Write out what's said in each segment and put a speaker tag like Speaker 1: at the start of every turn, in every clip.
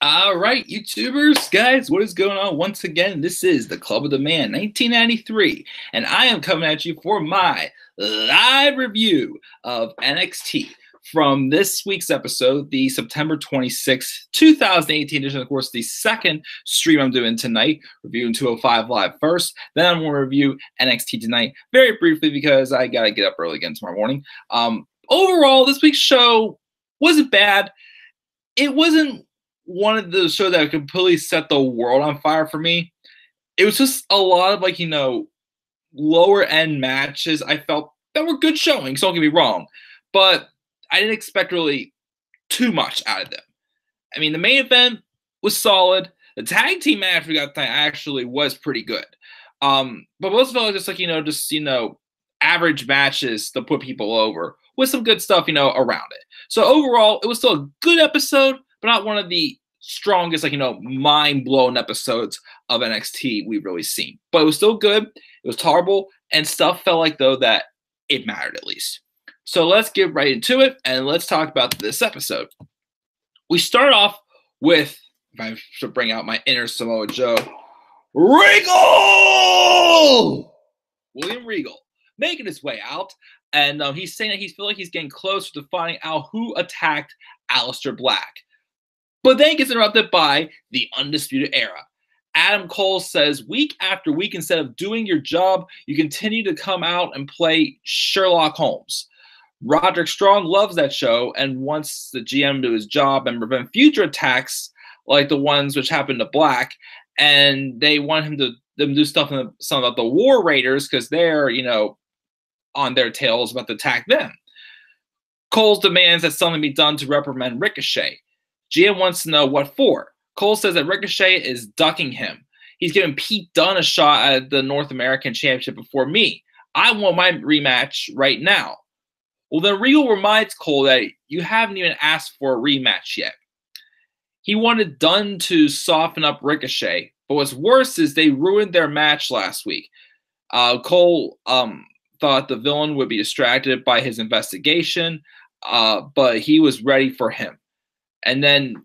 Speaker 1: All right, YouTubers, guys, what is going on? Once again, this is the Club of the Man 1993, and I am coming at you for my live review of NXT from this week's episode, the September 26th, 2018 edition. Of course, the second stream I'm doing tonight, reviewing 205 Live first. Then I'm going to review NXT tonight very briefly because I got to get up early again tomorrow morning. Overall, this week's show wasn't bad. It wasn't one of those shows that completely set the world on fire for me. It was just a lot of lower end matches I felt that were good showings, don't get me wrong, but I didn't expect really too much out of them. I mean, the main event was solid. The tag team match we got tonight actually was pretty good. But most of it was just average matches to put people over with some good stuff, around it. So overall, it was still a good episode, but not one of the strongest, mind-blown episodes of NXT we've really seen. But it was still good. It was tolerable, and stuff felt like, though, that it mattered at least. So let's get right into it, and let's talk about this episode. We start off with, if I should bring out my inner Samoa Joe, Regal! William Regal making his way out, and he's saying that he feels like he's getting closer to finding out who attacked Aleister Black. But then gets interrupted by the Undisputed Era. Adam Cole says, week after week, instead of doing your job, you continue to come out and play Sherlock Holmes. Roderick Strong loves that show and wants the GM to do his job and prevent future attacks like the ones which happened to Black. And they want him to do something about the War Raiders because they're, on their tails about to attack them. Cole's demands that something be done to reprimand Ricochet. GM wants to know what for. Cole says that Ricochet is ducking him. He's giving Pete Dunne a shot at the North American Championship before me. I want my rematch right now. Well, then Regal reminds Cole that you haven't even asked for a rematch yet. He wanted Dunne to soften up Ricochet, but what's worse is they ruined their match last week. Cole thought the villain would be distracted by his investigation, but he was ready for him. And then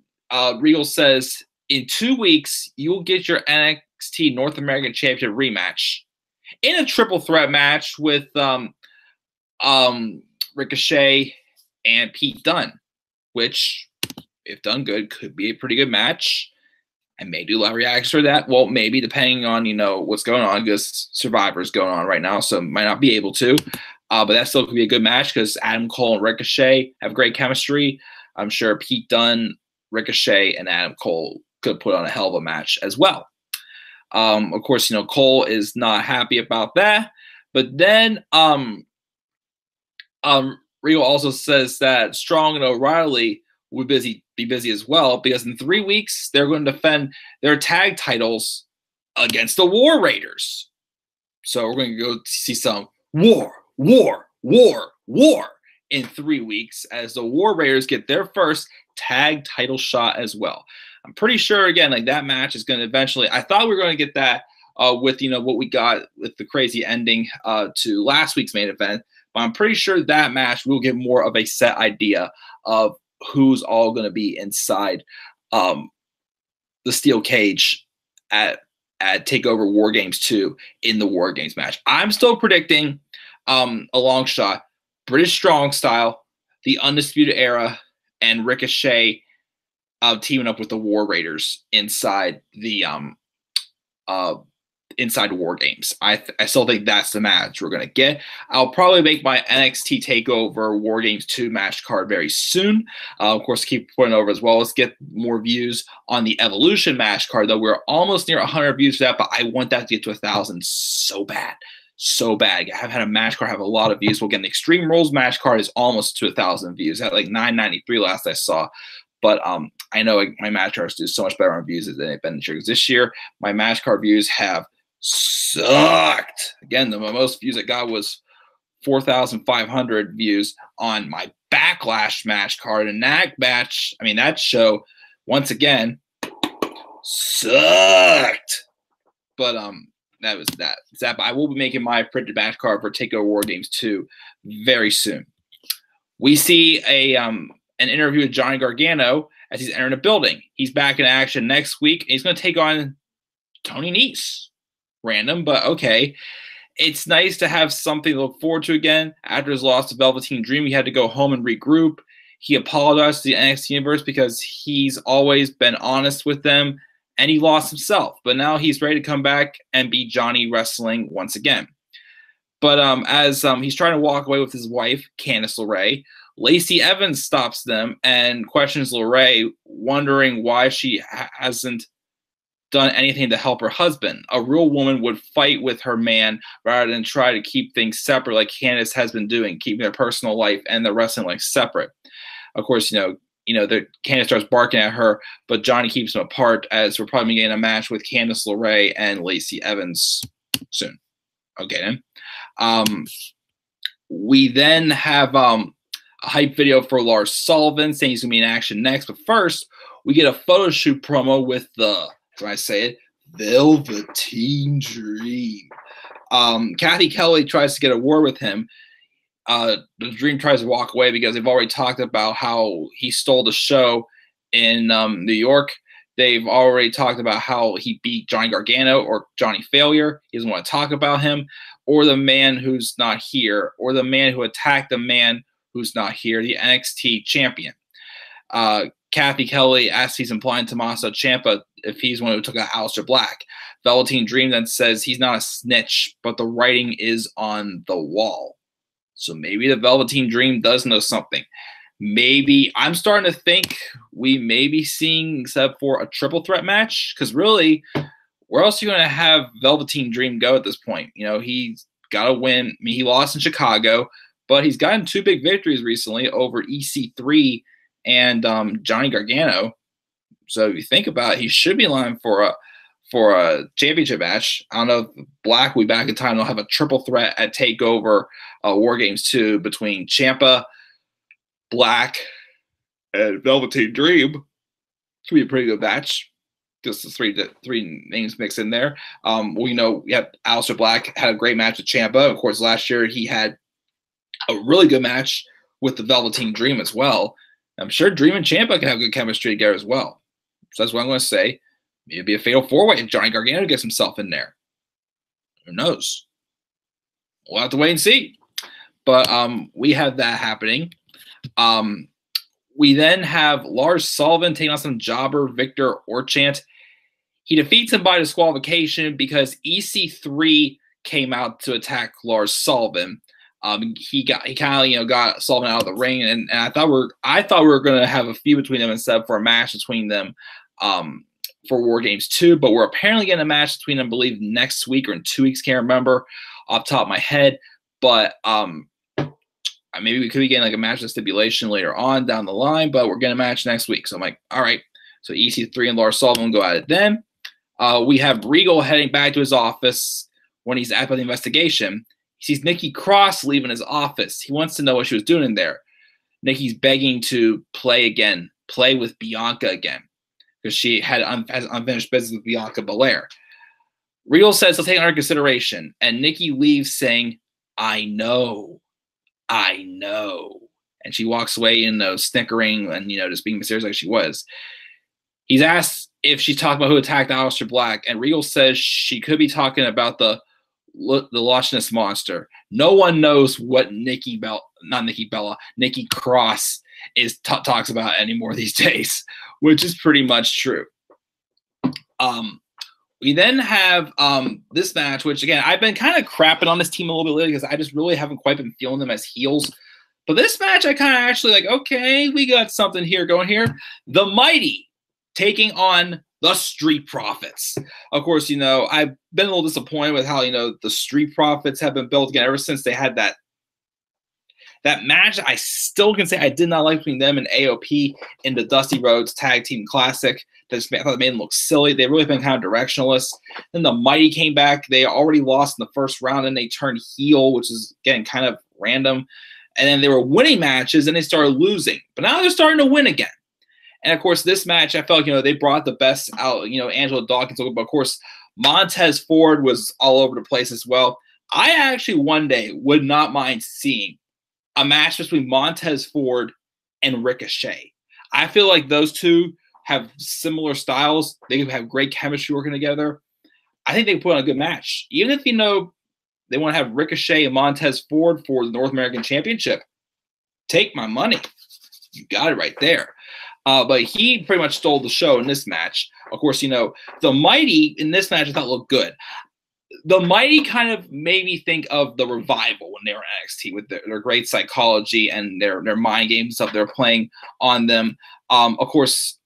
Speaker 1: Regal says, in 2 weeks, you will get your NXT North American Championship rematch in a triple threat match with Ricochet and Pete Dunne, which, if done good, could be a pretty good match. I may do live reactions for that. Well, maybe, depending on, what's going on, because Survivor's going on right now, so might not be able to. But that still could be a good match because Adam Cole and Ricochet have great chemistry. I'm sure Pete Dunne, Ricochet, and Adam Cole could put on a hell of a match as well. Of course, Cole is not happy about that. But then Regal also says that Strong and O'Reilly would be busy as well because in 3 weeks, they're going to defend their tag titles against the War Raiders. So we're going to go see some war in 3 weeks as the War Raiders get their first tag title shot as well. I'm pretty sure, again, that match is going to eventually, I thought we were going to get that with, what we got with the crazy ending to last week's main event, but I'm pretty sure that match we'll get more of a set idea of who's all going to be inside the steel cage at TakeOver War Games 2 in the War Games match. I'm still predicting a long shot, British Strong Style, the Undisputed Era, and Ricochet teaming up with the War Raiders inside the inside War Games. I still think that's the match we're going to get. I'll probably make my NXT TakeOver War Games 2 match card very soon. Of course, keep putting over as well. Let's get more views on the Evolution match card, though. We're almost near 100 views for that, but I want that to get to 1,000 so bad. So bad. I haven't had a match card have a lot of views. Well, again, the Extreme Rules match card is almost to 1,000 views. At 993 last I saw. But I know my match cards do so much better on views than they've been because this year my match card views have sucked. Again, the most views I got was 4,500 views on my Backlash match card, and that match, that show once again sucked. But that was that. But I will be making my printed match card for TakeOver War Games 2 very soon. We see an interview with Johnny Gargano as he's entering the building. He's back in action next week, and he's going to take on Tony Nese. Random, but okay. It's nice to have something to look forward to again. After his loss to Velveteen Dream, he had to go home and regroup. He apologized to the NXT Universe because he's always been honest with them, and he lost himself. But now he's ready to come back and be Johnny Wrestling once again. But as he's trying to walk away with his wife, Candice LeRae, Lacey Evans stops them and questions LeRae, wondering why she hasn't done anything to help her husband. A real woman would fight with her man rather than try to keep things separate like Candice has been doing, keeping their personal life and their wrestling life separate. Of course, Candice starts barking at her, but Johnny keeps them apart, as we're probably getting a match with Candice LeRae and Lacey Evans soon. Okay, then. We then have a hype video for Lars Sullivan saying he's going to be in action next. But first, we get a photo shoot promo with the, can I say it, Velveteen Dream. Kathy Kelly tries to get a word with him. The Dream tries to walk away because they've already talked about how he stole the show in New York. They've already talked about how he beat Johnny Gargano or Johnny Failure. He doesn't want to talk about him, or the man who's not here, or the man who attacked the man who's not here, the NXT champion. Kathy Kelly asks, he's implying Tommaso Ciampa if he's one who took out Aleister Black. Velveteen Dream then says he's not a snitch, but the writing is on the wall. So maybe the Velveteen Dream does know something. Maybe I'm starting to think we may be seeing, except for a triple threat match, because really, where else are you going to have Velveteen Dream go at this point? He's got to win. I mean, he lost in Chicago, but he's gotten 2 big victories recently over EC3 and Johnny Gargano. So if you think about it, he should be in line for a championship match. I don't know if Black will be back in time. They'll have a triple threat at TakeOver War Games 2 between Ciampa, Black, and Velveteen Dream. Should be a pretty good match. Just the three names mixed in there. We have Aleister Black had a great match with Ciampa. Of course, last year he had a really good match with the Velveteen Dream as well. I'm sure Dream and Ciampa can have good chemistry together as well. So that's what I'm going to say. Maybe it'd be a fatal 4-way if Johnny Gargano gets himself in there. Who knows? We'll have to wait and see. But we have that happening. We then have Lars Sullivan taking on some jobber, Victor Orchant. He defeats him by disqualification because EC3 came out to attack Lars Sullivan. He kind of got Sullivan out of the ring, and I thought we were going to have a feud between them instead of for a match between them for War Games 2, but we're apparently getting a match between them, I believe, next week or in 2 weeks. Can't remember off the top of my head, but maybe we could be getting like a match of stipulation later on down the line, but we're getting a match next week. So I'm like, all right. So EC3 and Lars Sullivan go at it then. We have Regal heading back to his office when he's at the investigation. He sees Nikki Cross leaving his office. He wants to know what she was doing in there. Nikki's begging to play with Bianca again, because she has unfinished business with Bianca Belair. Regal says he'll take it under consideration, and Nikki leaves saying, I know. And she walks away, snickering and, just being mysterious like she was. He's asked if she's talking about who attacked Aleister Black, and Regal says she could be talking about the Loch Ness Monster. No one knows what Nikki Cross talks about anymore these days, which is pretty much true. We then have this match, which, again, I've been kind of crapping on this team a little bit lately because I just really haven't quite been feeling them as heels. But this match, I kind of actually like, okay, we got something here going here. The Mighty taking on the Street Profits. Of course, I've been a little disappointed with how, the Street Profits have been built again ever since they had that match. I still can say I did not like between them and AOP in the Dusty Rhodes Tag Team Classic. I thought it made them look silly. They've really been kind of directionless. Then the Mighty came back. They already lost in the first round, and they turned heel, which is, again, kind of random. And then they were winning matches, and they started losing. But now they're starting to win again. And, of course, this match, I felt like, they brought the best out. Angelo Dawkins, but, of course, Montez Ford was all over the place as well. I actually one day would not mind seeing a match between Montez Ford and Ricochet. I feel like those two have similar styles. They have great chemistry working together. I think they can put on a good match. Even if, they want to have Ricochet and Montez Ford for the North American Championship, take my money. You got it right there. But he pretty much stole the show in this match. Of course, the Mighty in this match I thought looked good. The Mighty kind of made me think of the Revival when they were in NXT with their great psychology and their mind games stuff they're playing on them. Of course,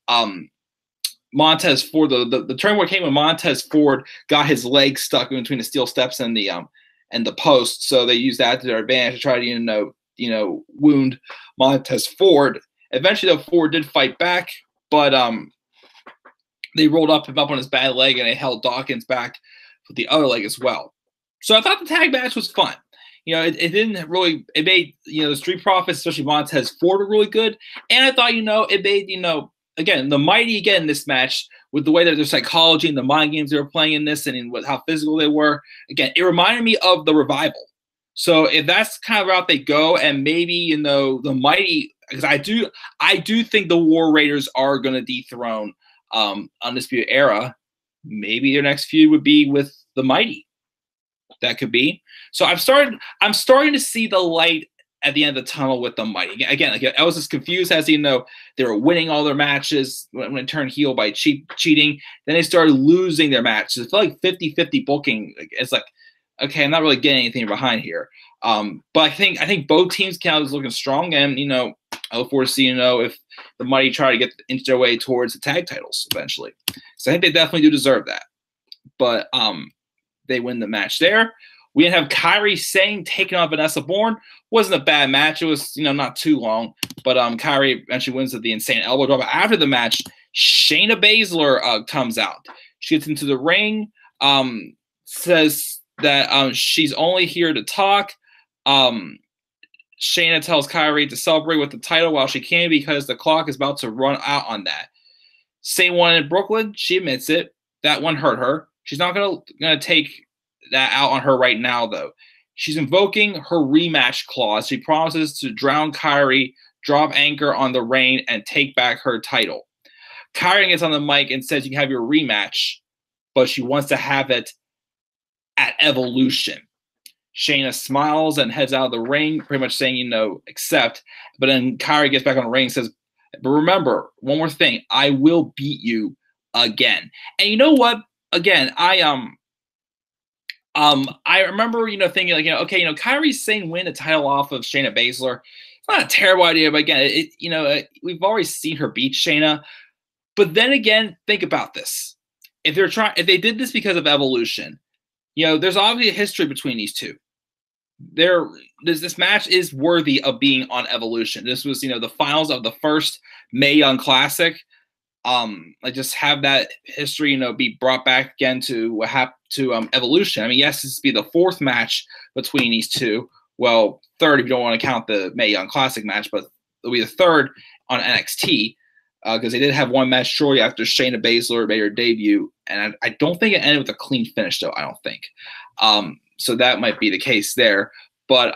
Speaker 1: Montez Ford, the turn where it came when Montez Ford got his leg stuck in between the steel steps and the post, so they used that to their advantage to try to wound Montez Ford. Eventually, though, Ford did fight back, but they rolled him up on his bad leg and they held Dawkins back with the other leg as well. So I thought the tag match was fun. It didn't really. It made the Street Profits, especially Montez Ford, were really good, and I thought it made again the Mighty again in this match with the way that their psychology and the mind games they were playing in this and how physical they were. Again, it reminded me of the Revival. So if that's kind of the route they go, and maybe the Mighty, because I do think the War Raiders are going to dethrone Undisputed Era. Maybe their next feud would be with the Mighty. That could be. So I'm starting to see the light at the end of the tunnel with the Mighty. Again, I was just confused as they were winning all their matches when it turned heel by cheating. Then they started losing their matches. It felt like 50-50 booking. It's like, okay, I'm not really getting anything behind here. But I think both teams count as looking strong, and I look forward to seeing if the Mighty try to inch their way towards the tag titles eventually. So I think they definitely do deserve that. But they win the match there. We didn't have Kairi Sane taking on Vanessa Bourne. Wasn't a bad match. It was not too long, but Kairi eventually wins with the insane elbow drop. After the match, Shayna Baszler comes out. She gets into the ring, says that she's only here to talk. Shayna tells Kairi to celebrate with the title while she can because the clock is about to run out on that. Same one in Brooklyn. She admits it. That one hurt her. She's not gonna take that out on her right now, though. She's invoking her rematch clause. She promises to drown Kairi, drop anchor on the Reign, and take back her title. Kairi gets on the mic and says you can have your rematch, but she wants to have it at Evolution. Shayna smiles and heads out of the ring, pretty much saying, accept. But then Kairi gets back on the ring and says, but remember, one more thing, I will beat you again. And you know what? Again, I remember, thinking like, okay, Kairi Sane win the title off of Shayna Baszler. It's not a terrible idea, but again, we've already seen her beat Shayna. But then again, think about this. If they did this because of Evolution, there's obviously a history between these two. This match is worthy of being on Evolution. This was, the finals of the first Mae Young Classic. I just have that history, be brought back again to what happened to Evolution. I mean, yes, this would be the fourth match between these two. Well, third if you don't want to count the Mae Young Classic match, but it'll be the third on NXT because they did have one match shortly after Shayna Baszler made her debut, and I don't think it ended with a clean finish, though. I don't think. So that might be the case there. But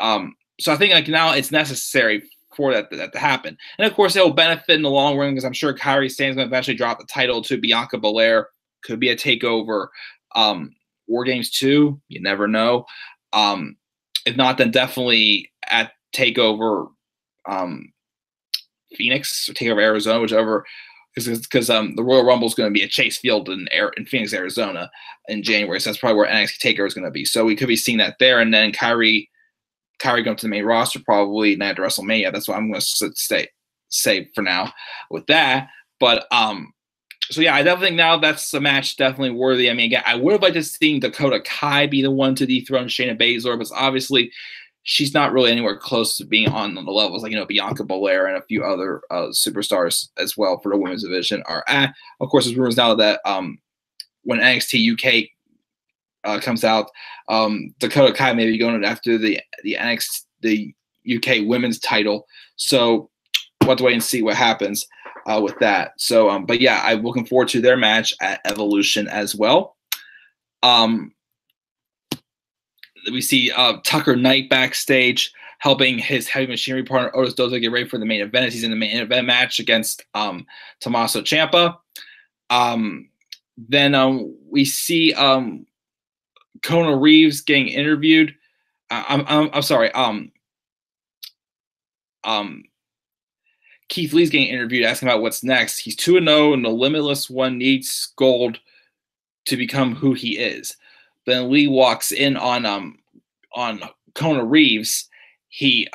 Speaker 1: so I think now it's necessary for that to happen. And of course, it will benefit in the long run because I'm sure Kairi Sane's going to eventually drop the title to Bianca Belair. Could be a takeover. War Games 2, you never know. If not, then definitely at takeover Phoenix or takeover Arizona, whichever. Because the Royal Rumble is going to be at Chase Field in Phoenix, Arizona in January. So that's probably where NXT takeover is going to be. So we could be seeing that there. And then Kairi going to the main roster probably night after WrestleMania. That's what I'm going to say for now with that. But so yeah, I definitely think now that's a match definitely worthy. I mean, again, I would have liked to see Dakota Kai be the one to dethrone Shayna Baszler, but obviously she's not really anywhere close to being on the levels like Bianca Belair and a few other superstars as well for the women's division are at. Of course, there's rumors now that when NXT UK comes out, Dakota Kai may be going after the UK women's title. So we'll have to wait and see what happens with that. So, but yeah, I'm looking forward to their match at Evolution as well. We see Tucker Knight backstage helping his heavy machinery partner Otis Dozo get ready for the main event as he's in the main event match against Tommaso Ciampa. Then we see Kona Reeves getting interviewed. I'm sorry. Keith Lee's getting interviewed, asking about what's next. He's 2-0, and the Limitless One needs gold to become who he is. Then Lee walks in on Kona Reeves. He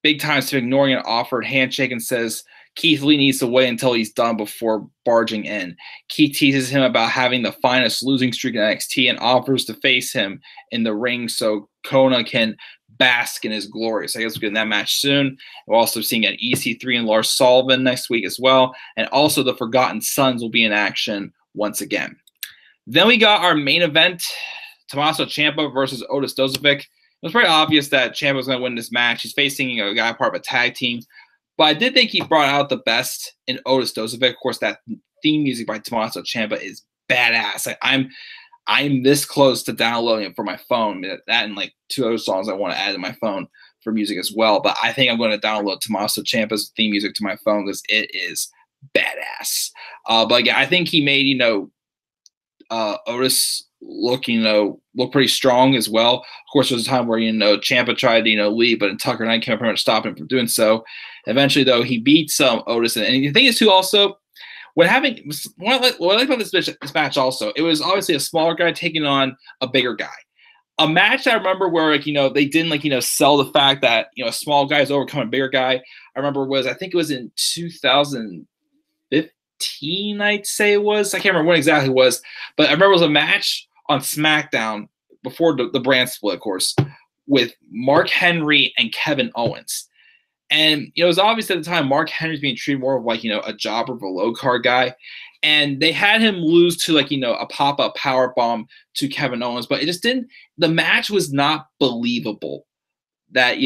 Speaker 1: big time to ignoring an offered handshake and says Keith Lee needs to wait until he's done before barging in. Keith teases him about having the finest losing streak in NXT and offers to face him in the ring so Kona can bask in his glory. So I guess we'll get in that match soon. We're also seeing an EC3 and Lars Sullivan next week as well. And also the Forgotten Sons will be in action once again. Then we got our main event, Tommaso Ciampa versus Otis Dozovic. It was very obvious that Ciampa was going to win this match. He's facing a guy part of a tag team. But I did think he brought out the best in Otis Dozovic. Of course, that theme music by Tommaso Ciampa is badass. Like, I'm this close to downloading it for my phone. That and like 2 other songs I want to add to my phone for music as well. But I think I'm going to download Tommaso Ciampa's theme music to my phone because it is badass. But again, I think he made, Otis look pretty strong as well. Of course, there was a time where, Ciampa tried to, leave, but Tucker Knight came up and stopped him from doing so. Eventually, though, he beats Otis. And the thing is, too, also, what I like about this match also, it was obviously a smaller guy taking on a bigger guy. A match I remember where, they didn't, sell the fact that, a small guy is overcoming a bigger guy. I remember I think it was in 2015, I'd say it was. I can't remember when exactly it was. But I remember it was a match on SmackDown before the brand split, of course, with Mark Henry and Kevin Owens. And, it was obvious at the time Mark Henry's being treated more of like, a jobber of a low card guy. And they had him lose to like, a pop-up power bomb to Kevin Owens. But it just didn't – the match was not believable that,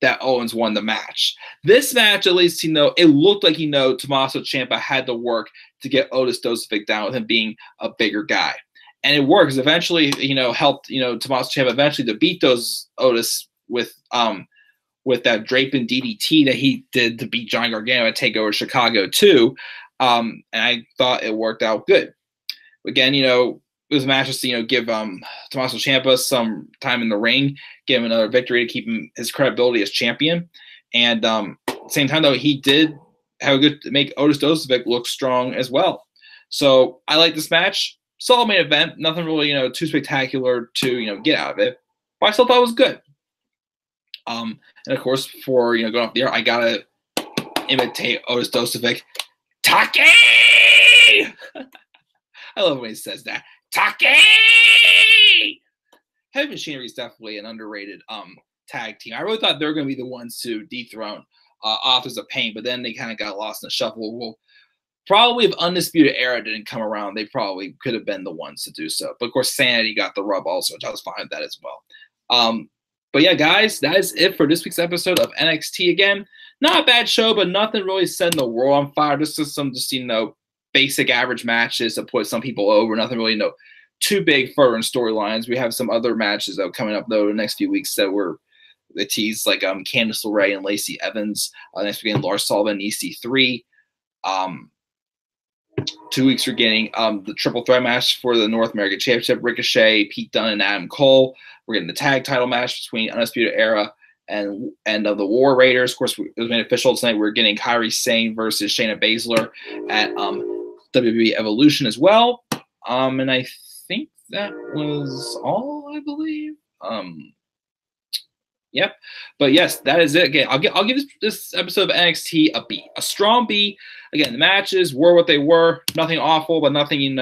Speaker 1: that Owens won the match. This match, at least, it looked like, Tommaso Ciampa had to work to get Otis Dozovic down with him being a bigger guy. And it worked because eventually, helped, Tommaso Ciampa eventually to beat Otis with that draping DDT that he did to beat Johnny Gargano at TakeOver Chicago too. And I thought it worked out good. Again, it was a match just to, give Tommaso Ciampa some time in the ring, give him another victory to keep his credibility as champion. And at the same time, though, he did have make Otis Dozovic look strong as well. So I like this match. Solid main event. Nothing really, too spectacular to, get out of it. But I still thought it was good. And of course, before going off the air, I gotta imitate Otis Dozovic. Take! I love when he says that. Take! Heavy Machinery is definitely an underrated tag team. I really thought they were going to be the ones to dethrone Authors of Pain, but then they kind of got lost in the shuffle. Well, probably if Undisputed Era didn't come around, they probably could have been the ones to do so. But of course, Sanity got the rub also, which I was fine with that as well. But yeah, guys, that is it for this week's episode of NXT. Again, not a bad show, but nothing really setting the world on fire. Just some basic average matches to put some people over. Nothing really, too big further in storylines. We have some other matches that are coming up though the next few weeks that were the tease, like Candice LeRae and Lacey Evans. Next week, Lars Sullivan, EC3. 2 weeks we're getting the triple threat match for the North American Championship, Ricochet, Pete Dunne, and Adam Cole. We're getting the tag title match between Undisputed Era and the War Raiders. Of course, it was made official tonight. We're getting Kairi Sane versus Shayna Baszler at WWE Evolution as well. And I think that was all, I believe. Yep. But yes, that is it. Again, I'll give this episode of NXT a B, a strong B. Again, the matches were what they were. Nothing awful, but nothing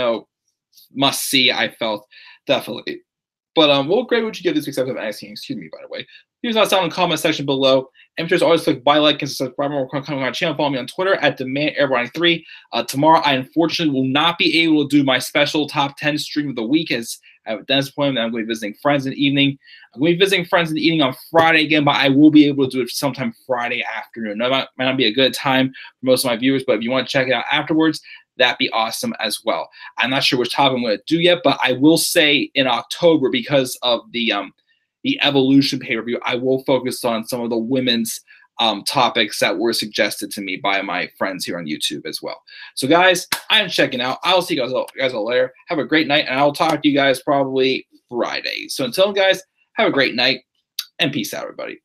Speaker 1: must see. I felt definitely. But what grade would you give this week's episode of NXT? Excuse me, by the way. Leave us down in the comment section below. And as always, click buy, like, and subscribe. More coming on my channel. Follow me on Twitter at DemandAirBody3. Tomorrow, I unfortunately will not be able to do my special top 10 stream of the week as I have a dentist appointment. I'm going to be visiting friends in the evening. I'm going to be visiting friends in the evening on Friday again, but I will be able to do it sometime Friday afternoon. That might not be a good time for most of my viewers, but if you want to check it out afterwards, that'd be awesome as well. I'm not sure which topic I'm going to do yet, but I will say in October, because of the the Evolution pay-per-view, I will focus on some of the women's topics that were suggested to me by my friends here on YouTube as well. So guys, I'm checking out. I'll see you guys all later. Have a great night, and I'll talk to you guys probably Friday. So until then, guys, have a great night, and peace out, everybody.